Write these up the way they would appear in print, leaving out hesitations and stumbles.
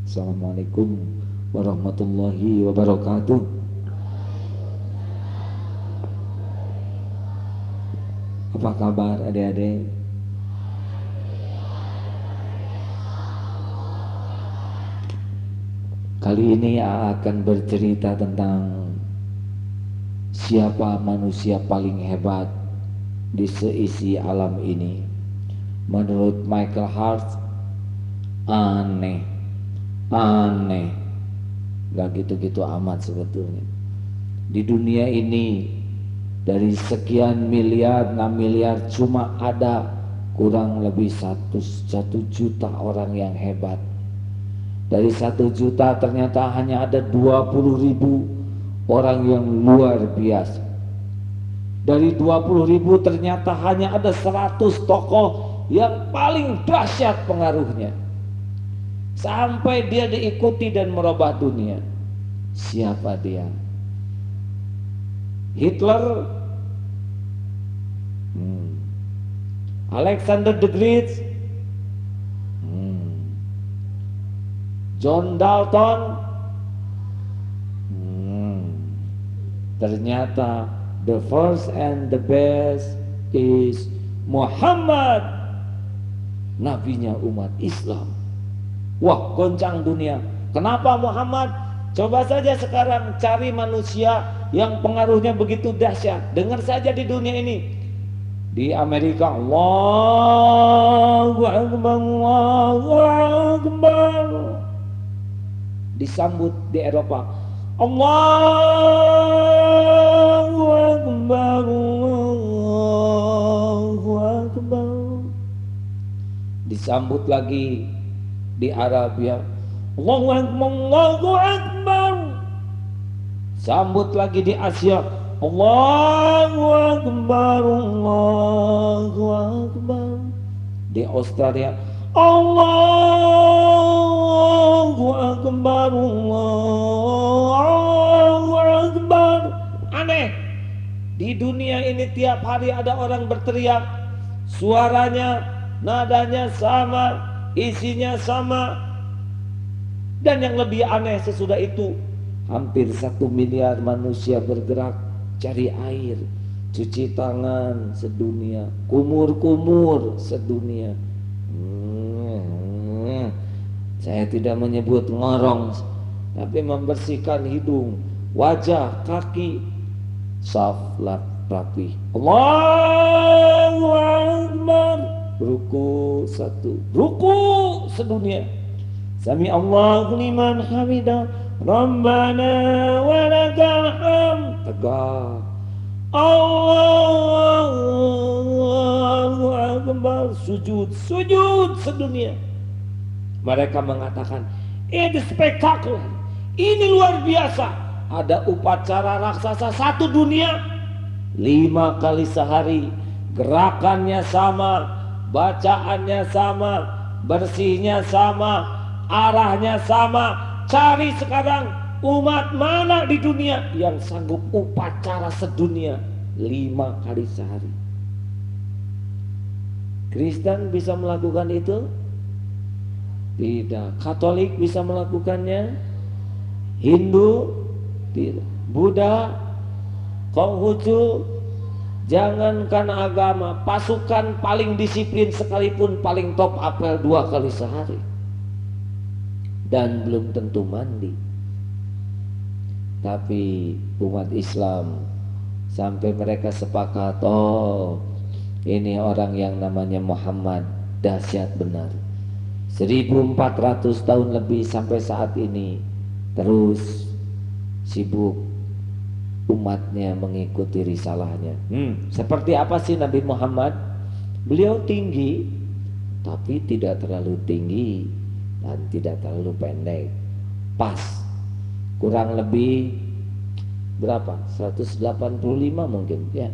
Assalamualaikum warahmatullahi wabarakatuh. Apa kabar adik-adik? Kali ini akan bercerita tentang siapa manusia paling hebat di seisi alam ini. Menurut Michael Hart, aneh, gak gitu-gitu amat sebetulnya. Di dunia ini dari sekian miliar, 6 miliar cuma ada kurang lebih satu juta orang yang hebat. Dari 1 juta ternyata hanya ada 20.000 orang yang luar biasa. Dari 20.000 ternyata hanya ada 100 tokoh yang paling dahsyat pengaruhnya, sampai dia diikuti dan merubah dunia. Siapa dia? Hitler, Alexander the Great, John Dalton. Ternyata the first and the best is Muhammad, nabinya umat Islam. Wah, goncang dunia. Kenapa Muhammad? Coba saja sekarang cari manusia yang pengaruhnya begitu dahsyat. Dengar saja di dunia ini. Di Amerika, Allahu Akbar, Allahu Akbar. Disambut di Eropa, Allahu Akbar, Allahu Akbar. Disambut lagi di Arabia, Allahu Akbar, Allahu Akbar. Sambut lagi di Asia, Allahu Akbar, Allahu Akbar. Di Australia, Allahu Akbar, Allahu Akbar. Aneh, di dunia ini tiap hari ada orang berteriak, suaranya, nadanya sama, isinya sama. Dan yang lebih aneh sesudah itu, hampir 1 miliar manusia bergerak cari air, cuci tangan sedunia, kumur-kumur sedunia. Saya tidak menyebut ngorong, tapi membersihkan hidung, wajah, kaki, saf rapi. Allahu Akbar. Ruku satu, ruku sedunia. Sami Allahu liman hamidah, Rabbana walakal hamd. Tegak. Allahu Akbar. Sujud sedunia. Mereka mengatakan, ini spektakuler, ini luar biasa. Ada upacara raksasa satu dunia, 5 kali sehari, gerakannya sama, bacaannya sama, bersihnya sama, arahnya sama. Cari sekarang umat mana di dunia yang sanggup upacara sedunia 5 kali sehari. Kristen bisa melakukan itu? Tidak. Katolik bisa melakukannya? Hindu? Tidak. Buddha? Konghucu? Jangankan agama, pasukan paling disiplin sekalipun paling top apel 2 kali sehari, dan belum tentu mandi. Tapi umat Islam sampai mereka sepakat, oh ini orang yang namanya Muhammad dahsyat benar. 1400 tahun lebih sampai saat ini terus sibuk umatnya mengikuti risalahnya. Seperti apa sih Nabi Muhammad? Beliau tinggi, tapi tidak terlalu tinggi dan tidak terlalu pendek. Pas, kurang lebih berapa? 185 mungkin ya.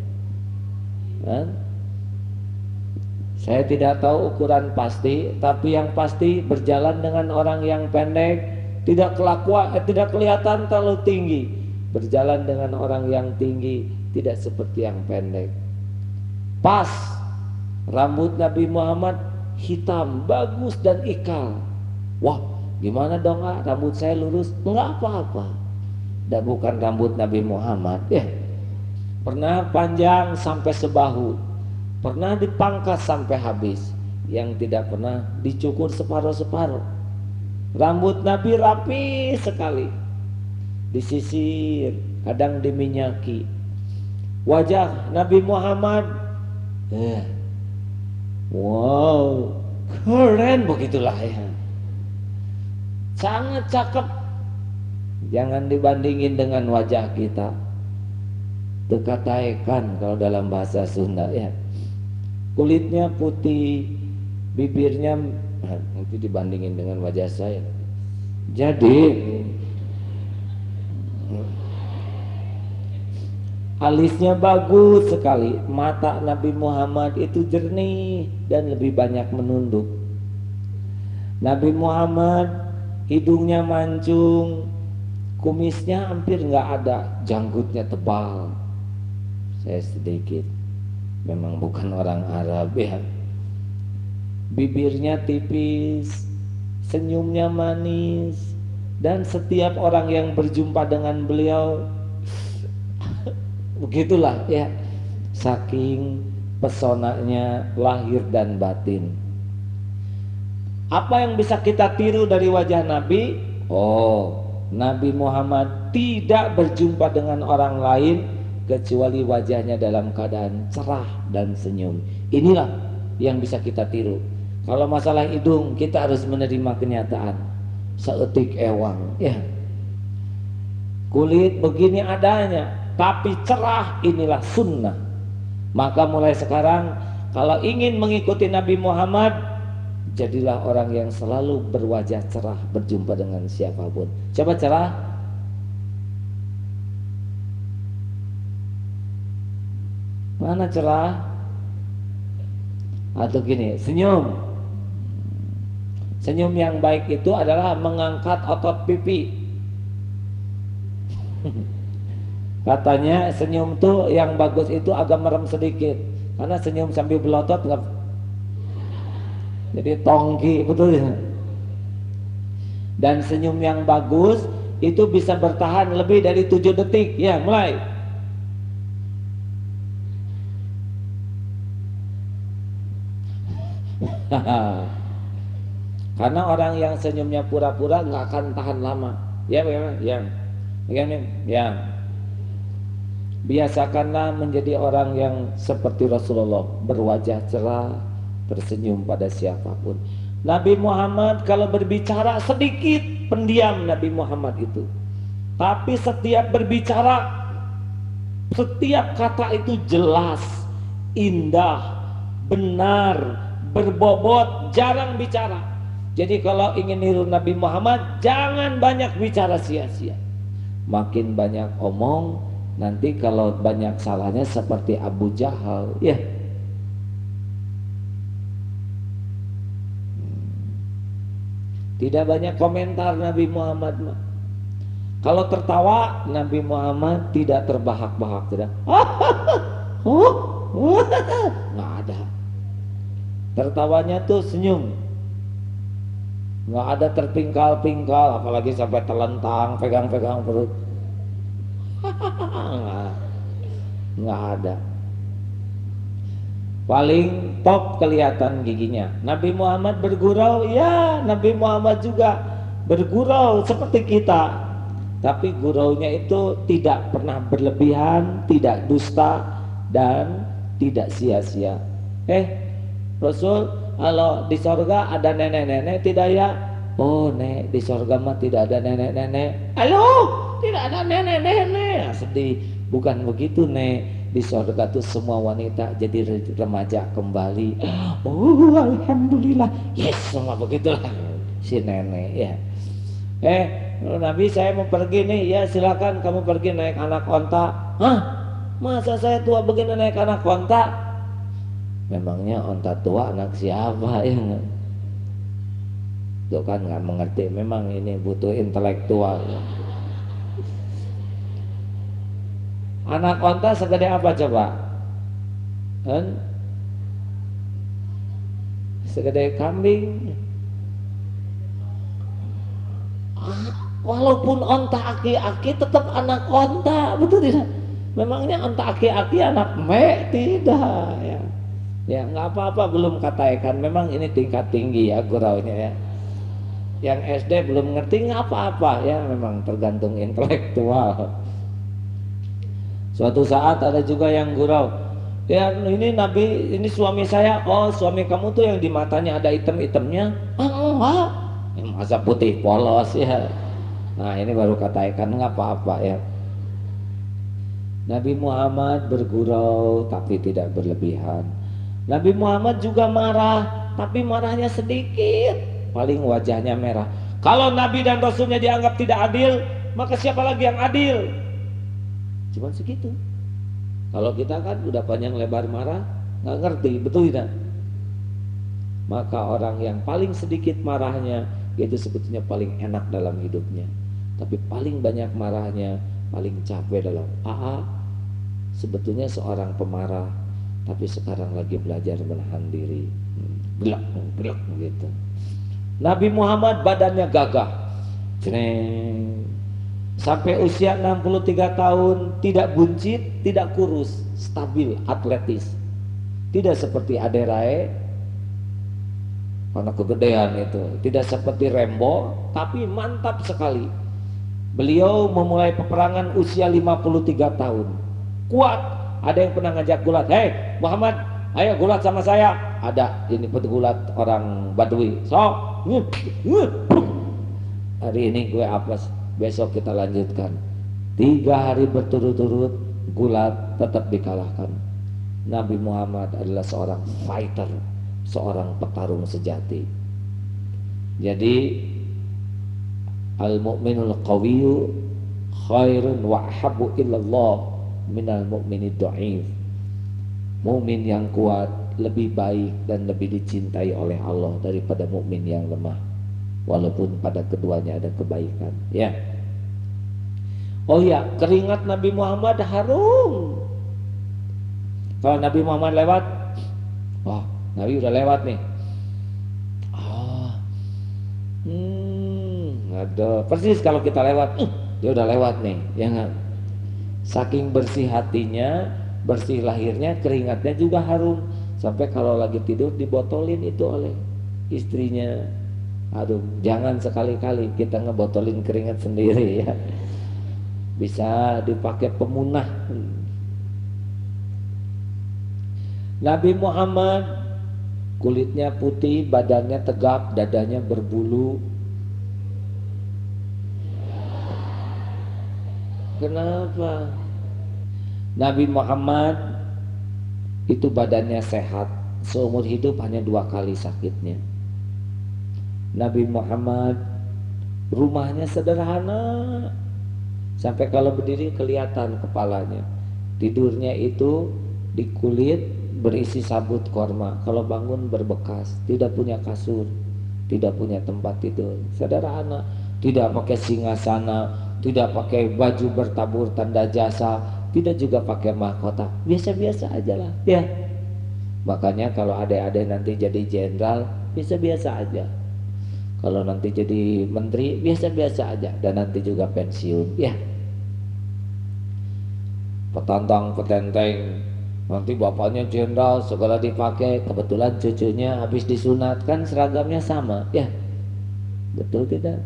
Saya tidak tahu ukuran pasti, tapi yang pasti berjalan dengan orang yang pendek, tidak kelihatan terlalu tinggi. Berjalan dengan orang yang tinggi, tidak seperti yang pendek. Pas, rambut Nabi Muhammad hitam, bagus dan ikal. Wah, Gimana dong rambut saya lurus? Enggak apa-apa. Dan bukan rambut Nabi Muhammad ya. Pernah panjang sampai sebahu, pernah dipangkas sampai habis, yang tidak pernah dicukur separuh-separuh. Rambut Nabi rapi sekali, disisir, kadang diminyaki. Wajah Nabi Muhammad, wow, keren begitulah ya. Sangat cakep. Jangan dibandingin dengan wajah kita. Tekataikan kalau dalam bahasa Sunda ya. Kulitnya putih, bibirnya nanti dibandingin dengan wajah saya. Jadi alisnya bagus sekali. Mata Nabi Muhammad itu jernih dan lebih banyak menunduk. Nabi Muhammad hidungnya mancung, kumisnya hampir nggak ada, janggutnya tebal. Saya sedikit, memang bukan orang Arab ya. Bibirnya tipis, senyumnya manis, dan setiap orang yang berjumpa dengan beliau begitulah ya, saking pesonanya lahir dan batin. Apa yang bisa kita tiru dari wajah Nabi? Oh, Nabi Muhammad tidak berjumpa dengan orang lain kecuali wajahnya dalam keadaan cerah dan senyum. Inilah yang bisa kita tiru. Kalau masalah hidung, kita harus menerima kenyataan. Seetik ewang ya. Kulit begini adanya, tapi cerah, inilah sunnah. Maka mulai sekarang, kalau ingin mengikuti Nabi Muhammad, jadilah orang yang selalu berwajah cerah berjumpa dengan siapapun. Coba cerah. Mana cerah? Atau gini, senyum. Senyum yang baik itu adalah mengangkat otot pipi. Katanya senyum tuh yang bagus itu agak merem sedikit. Karena senyum sambil belotot nggak, jadi tongki betul ya. Dan senyum yang bagus itu bisa bertahan lebih dari 7 detik. Ya, mulai. Karena orang yang senyumnya pura-pura nggak akan tahan lama. Ya, ya. Biasakanlah menjadi orang yang seperti Rasulullah, berwajah cerah, tersenyum pada siapapun. Nabi Muhammad kalau berbicara sedikit pendiam Nabi Muhammad itu. Tapi setiap berbicara, setiap kata itu jelas, indah, benar, berbobot, jarang bicara. Jadi kalau ingin niru Nabi Muhammad, jangan banyak bicara sia-sia. Makin banyak omong, nanti kalau banyak salahnya seperti Abu Jahal ya. Tidak banyak komentar Nabi Muhammad. Kalau tertawa, Nabi Muhammad tidak terbahak-bahak, tidak. Nggak ada. Tertawanya tuh senyum, nggak ada terpingkal-pingkal, apalagi sampai telentang, pegang-pegang perut. Nggak ada. Paling top kelihatan giginya. Nabi Muhammad bergurau, ya Nabi Muhammad juga bergurau seperti kita. Tapi guraunya itu tidak pernah berlebihan, tidak dusta, dan tidak sia-sia. Rasul, kalau di sorga ada nenek-nenek tidak ya? Oh, nek, di sorga mah tidak ada nenek-nenek. Halo, tidak ada nenek-nenek. Sedih. Bukan begitu, nek. Di sorga tuh semua wanita jadi remaja kembali. Oh, alhamdulillah. Yes, semua begitulah si nenek ya. Nabi, saya mau pergi nih. Ya silakan kamu pergi naik anak onta. Hah? Masa saya tua begini naik anak onta? Memangnya onta tua anak siapa ya? Itu kan nggak mengerti. Memang ini butuh intelektual. Anak onta segede apa coba? Segede kambing. Walaupun onta aki-aki tetap anak onta, betul tidak? Memangnya onta aki-aki anak me? Tidak ya. Ya nggak apa-apa, belum katakan. Memang ini tingkat tinggi ya guraunya ya. Yang SD belum ngerti nggak apa-apa ya, memang tergantung intelektual. Suatu saat ada juga yang gurau, ya ini Nabi, ini suami saya. Oh, suami kamu tuh yang di matanya ada item-itemnya? Ah, enggak. Masa putih polos ya. Nah ini baru katakan nggak apa-apa ya. Nabi Muhammad bergurau tapi tidak berlebihan. Nabi Muhammad juga marah, tapi marahnya sedikit, paling wajahnya merah. Kalau Nabi dan Rasulnya dianggap tidak adil, maka siapa lagi yang adil? Cuma segitu. Kalau kita kan udah panjang lebar marah, nggak ngerti, betul tidak? Maka orang yang paling sedikit marahnya itu sebetulnya paling enak dalam hidupnya. Tapi paling banyak marahnya, paling capek dalam. Sebetulnya seorang pemarah, tapi sekarang lagi belajar menahan diri. Gelak gitu. Nabi Muhammad badannya gagah. Cereng. Sampai usia 63 tahun tidak buncit, tidak kurus, stabil, atletis. Tidak seperti Aderae karena kegedean itu, tidak seperti Rembo, tapi mantap sekali. Beliau memulai peperangan usia 53 tahun. Kuat. Ada yang pernah ngajak gulat, "Hei Muhammad, ayo gulat sama saya." Ada, ini pegulat orang Badui. Sok. Hari ini gue apes, besok kita lanjutkan. 3 hari berturut-turut gulat tetap dikalahkan. Nabi Muhammad adalah seorang fighter, seorang petarung sejati. Jadi al-mu'minul qawiyyu khairun wa ahabbu ilallah minal mu'minid dha'if. Mukmin yang kuat lebih baik dan lebih dicintai oleh Allah daripada mukmin yang lemah. Walaupun pada keduanya ada kebaikan, ya. Oh ya, keringat Nabi Muhammad harum. Kalau Nabi Muhammad lewat, wah, Nabi udah lewat nih. Ada persis kalau kita lewat, dia udah lewat nih, ya kan? Saking bersih hatinya, bersih lahirnya, keringatnya juga harum. Sampai kalau lagi tidur dibotolin itu oleh istrinya. Aduh, jangan sekali-kali kita ngebotolin keringat sendiri ya. Bisa dipakai pemunah. Nabi Muhammad kulitnya putih, badannya tegap, dadanya berbulu. Kenapa? Nabi Muhammad itu badannya sehat, seumur hidup hanya 2 kali sakitnya. Nabi Muhammad rumahnya sederhana, sampai kalau berdiri kelihatan kepalanya. Tidurnya itu di kulit berisi sabut korma. Kalau bangun berbekas, tidak punya kasur, tidak punya tempat tidur. Sederhana, tidak pakai singgasana, tidak pakai baju bertabur tanda jasa, tidak juga pakai mahkota. Biasa-biasa aja lah ya. Makanya kalau adik-adik nanti jadi jenderal, biasa-biasa aja. Kalau nanti jadi menteri, biasa-biasa aja. Dan nanti juga pensiun ya. Petantang petenteng, nanti bapaknya jenderal, segala dipakai. Kebetulan cucunya habis disunat, kan seragamnya sama ya. Betul tidak?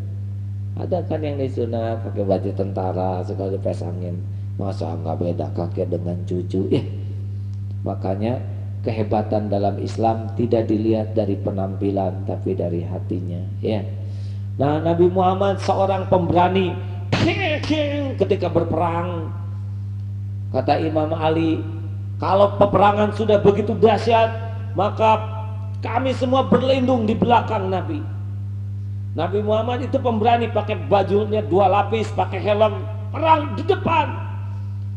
Ada kan yang disunat pakai baju tentara, segala dipasangin. Masa nggak beda kakek dengan cucu ya. Makanya kehebatan dalam Islam tidak dilihat dari penampilan, tapi dari hatinya ya. Nah, Nabi Muhammad seorang pemberani. Ketika berperang, kata Imam Ali, kalau peperangan sudah begitu dahsyat, maka kami semua berlindung di belakang Nabi. Nabi Muhammad itu pemberani, pakai bajunya 2 lapis, pakai helm, perang di depan.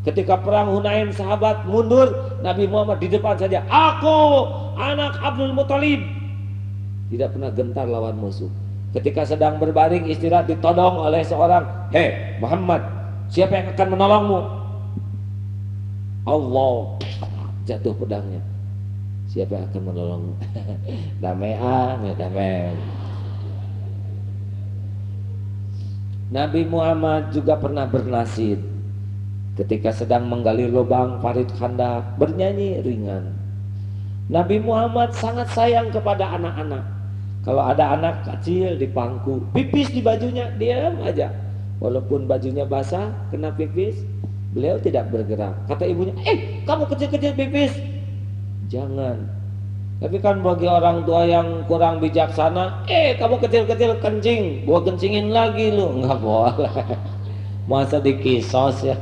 Ketika perang Hunain, sahabat mundur, Nabi Muhammad di depan saja. Aku anak Abdul Muthalib, tidak pernah gentar lawan musuh. Ketika sedang berbaring istirahat, ditodong oleh seorang, "Hei Muhammad, siapa yang akan menolongmu?" Allah, jatuh pedangnya. Siapa yang akan menolongmu? Damai. Nabi Muhammad juga pernah bernasid ketika sedang menggali lubang parit khandak, bernyanyi ringan. Nabi Muhammad sangat sayang kepada anak-anak. Kalau ada anak kecil di pangku, pipis di bajunya, diam aja. Walaupun bajunya basah, kena pipis, beliau tidak bergerak. Kata ibunya, kamu kecil-kecil pipis. Jangan. Tapi kan bagi orang tua yang kurang bijaksana, kamu kecil-kecil kencing, gua kencingin lagi lu. Enggak boleh. Masa dikisos ya.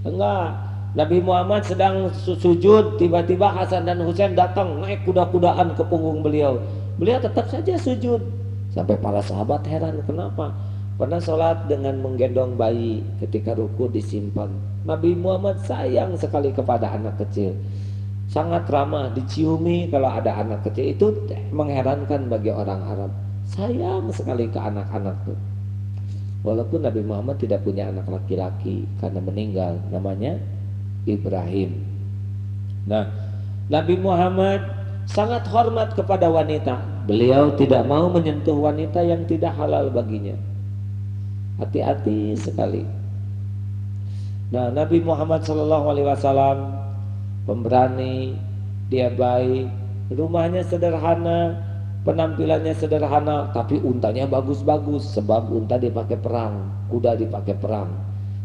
Enggak. Nabi Muhammad sedang sujud, tiba-tiba Hasan dan Husain datang naik kuda-kudaan ke punggung beliau. Beliau tetap saja sujud. Sampai para sahabat heran, kenapa? Pernah sholat dengan menggendong bayi, ketika ruku disimpan. Nabi Muhammad sayang sekali kepada anak kecil, sangat ramah, diciumi kalau ada anak kecil. Itu mengherankan bagi orang Arab, sayang sekali ke anak-anak tuh. Walaupun Nabi Muhammad tidak punya anak laki-laki karena meninggal, namanya Ibrahim. Nah, Nabi Muhammad sangat hormat kepada wanita. Beliau tidak mau menyentuh wanita yang tidak halal baginya. Hati-hati sekali. Nah, Nabi Muhammad SAW pemberani, dia baik, rumahnya sederhana, penampilannya sederhana, tapi untanya bagus-bagus. Sebab unta dipakai perang, kuda dipakai perang.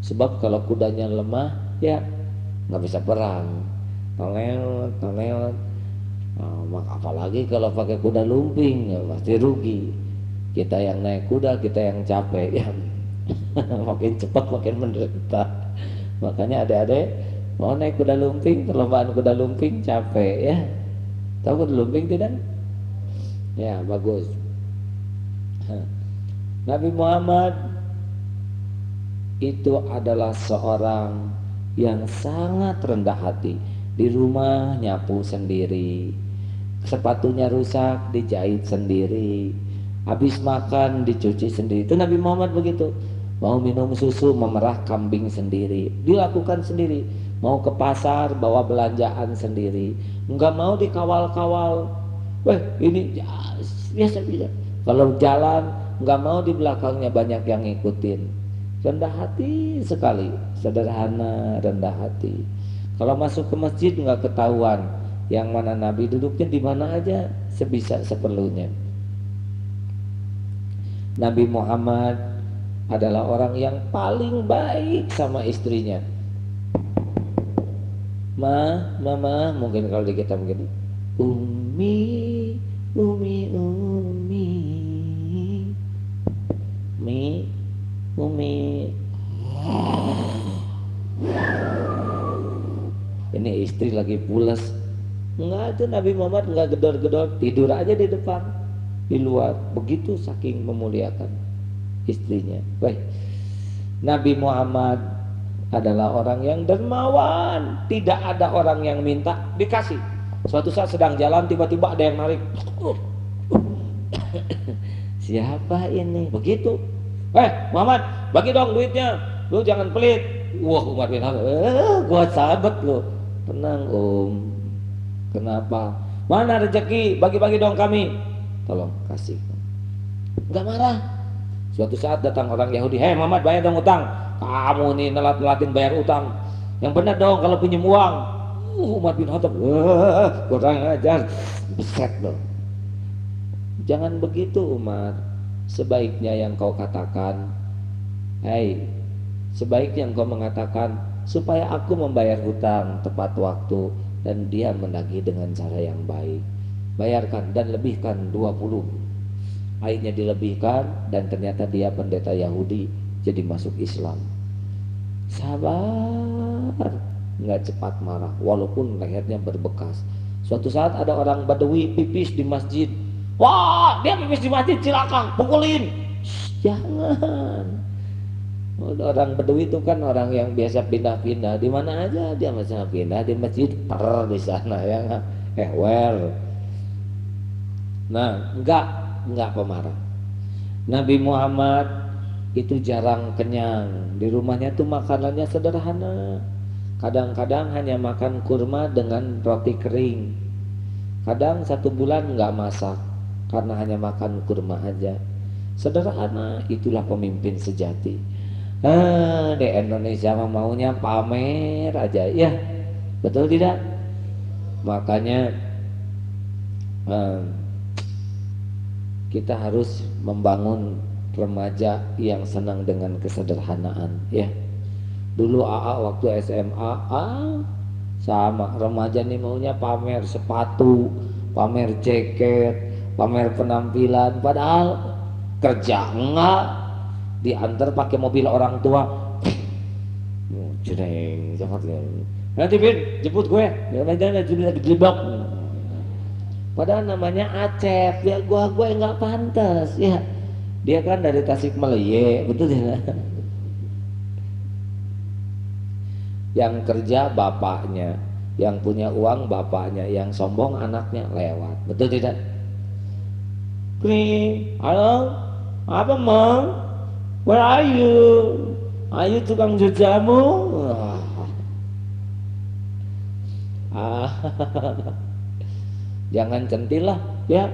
Sebab kalau kudanya lemah, ya nggak bisa perang, toleot. Apalagi kalau pakai kuda lumping, ya pasti rugi. Kita yang naik kuda, kita yang capek, ya makin cepat makin menderita. Makanya adik-adik mau naik kuda lumping, perlombaan kuda lumping capek ya. Tahu kuda lumping tidak? Ya bagus. Nabi Muhammad itu adalah seorang yang sangat rendah hati. Di rumah nyapu sendiri, sepatunya rusak dijahit sendiri, habis makan dicuci sendiri. Itu Nabi Muhammad begitu. Mau minum susu, memerah kambing sendiri, dilakukan sendiri. Mau ke pasar, bawa belanjaan sendiri, enggak mau dikawal-kawal. Ini biasa-biasa. Kalau jalan enggak mau di belakangnya banyak yang ngikutin. Rendah hati sekali, sederhana, rendah hati. Kalau masuk ke masjid nggak ketahuan yang mana Nabi, duduknya di mana aja, sebisa seperlunya. Nabi Muhammad adalah orang yang paling baik sama istrinya. Mama, mungkin kalau di kita mungkin Umi, ini istri lagi pulas. Enggak, itu Nabi Muhammad enggak gedor-gedor, tidur aja di depan, di luar. Begitu saking memuliakan istrinya. Baik. Nabi Muhammad adalah orang yang dermawan. Tidak ada orang yang minta dikasih. Suatu saat sedang jalan, tiba-tiba ada yang narik. Siapa ini? Begitu. Muhammad, bagi dong duitnya. Lu jangan pelit. Wah, Umar bin Khattab, gua sahabat lu. Tenang kenapa? Mana rezeki? Bagi-bagi dong kami. Tolong kasih. Enggak marah. Suatu saat datang orang Yahudi, Muhammad bayar dong utang. Kamu nih nelat-nelatin bayar utang. Yang benar dong kalau pinjam uang. Umar bin Khattab, kurang ajar. Beset dong. Jangan begitu Umar. Sebaiknya yang kau katakan, sebaiknya engkau mengatakan, supaya aku membayar hutang tepat waktu dan dia menagih dengan cara yang baik. Bayarkan dan lebihkan 20. Akhirnya dilebihkan dan ternyata dia pendeta Yahudi, jadi masuk Islam. Sabar, nggak cepat marah walaupun lehernya berbekas. Suatu saat ada orang Badui pipis di masjid. Wah, dia pipis di masjid, silakan pukulin. Jangan. Orang Badui itu kan orang yang biasa pindah-pindah di mana aja, dia bisa pindah di masjid di sana ya. Nah, enggak pemarah. Nabi Muhammad itu jarang kenyang. Di rumahnya tuh makanannya sederhana. Kadang-kadang hanya makan kurma dengan roti kering. Kadang 1 bulan enggak masak karena hanya makan kurma aja. Sederhana, itulah pemimpin sejati. Di Indonesia maunya pamer aja, ya betul tidak? Makanya kita harus membangun remaja yang senang dengan kesederhanaan, ya. Dulu AA waktu SMA, sama remaja nih maunya pamer sepatu, pamer jaket, pamer penampilan, padahal kerja enggak, diantar pakai mobil orang tua, jreng, nanti Bin jemput gue, lagi gelibak. Padahal namanya Acep, ya gue nggak pantas, ya. Dia kan dari Tasikmalaya, betul ya. Yang kerja bapaknya, yang punya uang bapaknya, yang sombong anaknya, lewat, betul tidak? Halo, apa Mom? Where are you? Are you tukang jamu? Jangan centil lah, ya,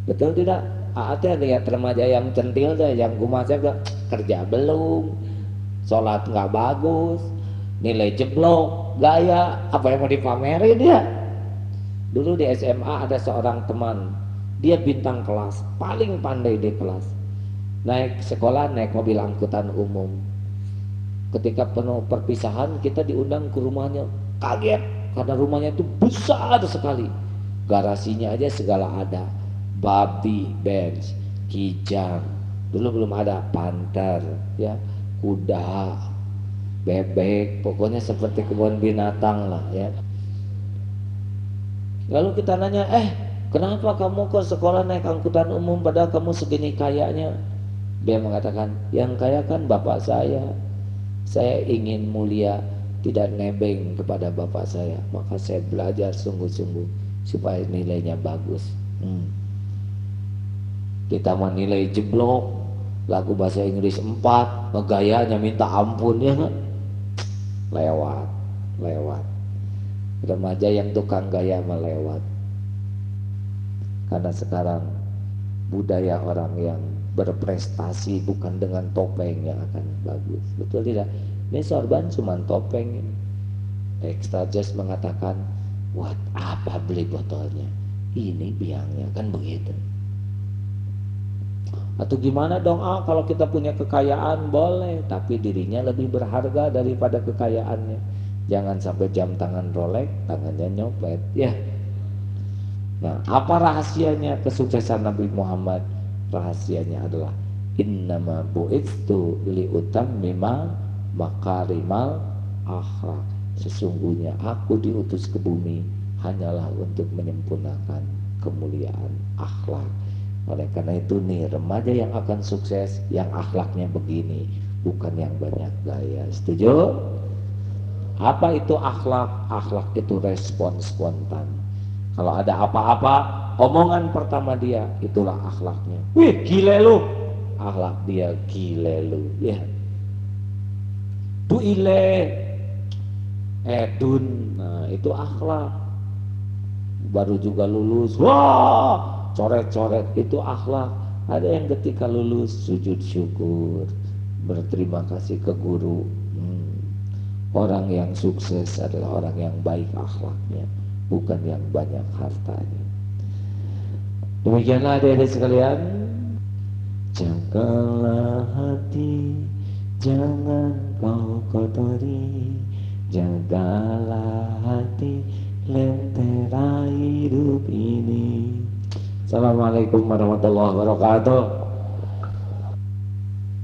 betul tidak? Ada lihat remaja yang centil deh, yang kumasnya kerja belum, sholat nggak bagus, nilai jeblok, gaya, apa yang mau dipamerin ya? Dulu di SMA ada seorang teman, dia bintang kelas, paling pandai di kelas. Naik sekolah naik mobil angkutan umum. Ketika penuh perpisahan kita diundang ke rumahnya, kaget karena rumahnya itu besar sekali. Garasinya aja segala ada, babi, benz, kijang, dulu belum ada, panther, ya, kuda, bebek, pokoknya seperti kebun binatang lah, ya. Lalu kita nanya, kenapa kamu kok sekolah naik angkutan umum padahal kamu segini kayanya? Dia mengatakan, yang kaya kan bapak saya ingin mulia, tidak nebeng kepada bapak saya, maka saya belajar sungguh-sungguh supaya nilainya bagus. Kita mau nilai jeblok, lagu bahasa Inggris 4, ngegayanya minta ampun, ya, lewat. Remaja yang tukang gaya melewat. Karena sekarang budaya orang yang berprestasi bukan dengan topeng yang akan bagus, betul tidak? Ini sorban cuma topeng ini. Extra Just mengatakan, buat apa beli botolnya? Ini biangnya, kan begitu. Atau gimana dong, kalau kita punya kekayaan boleh, tapi dirinya lebih berharga daripada kekayaannya. Jangan sampai jam tangan Rolex, tangannya nyopet, ya. Nah, apa rahasianya kesuksesan Nabi Muhammad? Rahasianya adalah innama bu'itsu liutammima makarimal akhlak. Sesungguhnya aku diutus ke bumi hanyalah untuk menyempurnakan kemuliaan akhlak. Oleh karena itu nih, remaja yang akan sukses yang akhlaknya begini, bukan yang banyak gaya. Setuju? Apa itu akhlak? Akhlak itu respon spontan. Kalau ada apa-apa, omongan pertama dia, itulah akhlaknya. Wih, gile lu. Akhlak dia gile lu, ya. Bu ile, edun, nah itu akhlak. Baru juga lulus, wah, coret-coret, itu akhlak. Ada yang ketika lulus sujud syukur, berterima kasih ke guru. Orang yang sukses adalah orang yang baik akhlaknya, bukan yang banyak hartanya. Demikianlah adik-adik sekalian, jagalah hati, jangan kau kotori, jagalah hati, lentera hidup ini. Assalamualaikum warahmatullahi wabarakatuh.